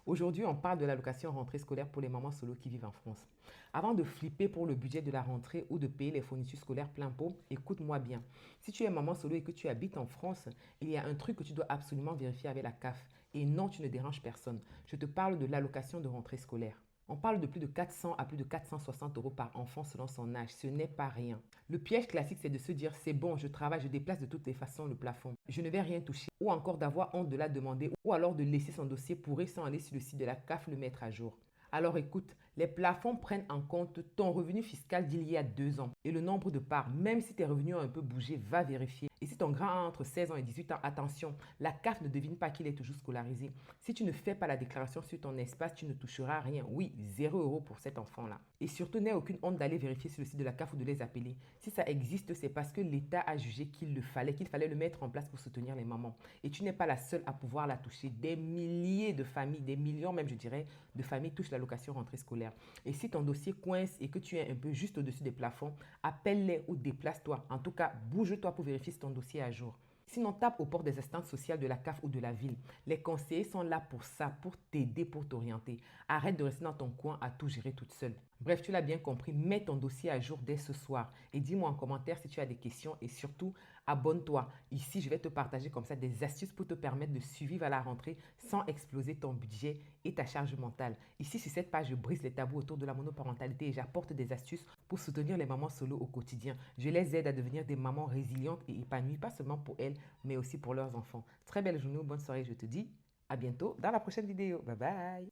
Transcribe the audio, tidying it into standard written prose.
Aujourd'hui, on parle de l'allocation rentrée scolaire pour les mamans solo qui vivent en France. Avant de flipper pour le budget de la rentrée ou de payer les fournitures scolaires plein pot, écoute-moi bien. Si tu es maman solo et que tu habites en France, il y a un truc que tu dois absolument vérifier avec la CAF. Et non, tu ne déranges personne. Je te parle de l'allocation de rentrée scolaire. On parle de plus de 400 à plus de 460 euros par enfant selon son âge. Ce n'est pas rien. Le piège classique, c'est de se dire, c'est bon, je travaille, je déplace de toutes les façons le plafond. Je ne vais rien toucher. Ou encore d'avoir honte de la demander. Ou alors de laisser son dossier pourri sans aller sur le site de la CAF le mettre à jour. Alors écoute, les plafonds prennent en compte ton revenu fiscal d'il y a 2 ans et le nombre de parts. Même si tes revenus ont un peu bougé, va vérifier. Et si ton grand a entre 16 ans et 18 ans, attention, la CAF ne devine pas qu'il est toujours scolarisé. Si tu ne fais pas la déclaration sur ton espace, tu ne toucheras rien. Oui, 0 € pour cet enfant-là. Et surtout, n'aie aucune honte d'aller vérifier sur le site de la CAF ou de les appeler. Si ça existe, c'est parce que l'État a jugé qu'il fallait le mettre en place pour soutenir les mamans. Et tu n'es pas la seule à pouvoir la toucher. Des milliers de familles, des millions même, je dirais, de familles touchent l'allocation rentrée scolaire. Et si ton dossier coince et que tu es un peu juste au-dessus des plafonds, appelle-les ou déplace-toi. En tout cas, bouge-toi pour vérifier si ton dossier est à jour. Sinon, tape aux portes des assistantes sociales de la CAF ou de la ville. Les conseillers sont là pour ça, pour t'aider, pour t'orienter. Arrête de rester dans ton coin à tout gérer toute seule. Bref, tu l'as bien compris, mets ton dossier à jour dès ce soir et dis-moi en commentaire si tu as des questions et surtout, abonne-toi. Ici, je vais te partager comme ça des astuces pour te permettre de survivre à la rentrée sans exploser ton budget et ta charge mentale. Ici, sur cette page, je brise les tabous autour de la monoparentalité et j'apporte des astuces pour soutenir les mamans solo au quotidien. Je les aide à devenir des mamans résilientes et épanouies, pas seulement pour elles, mais aussi pour leurs enfants. Très belle journée, bonne soirée, je te dis à bientôt dans la prochaine vidéo. Bye bye!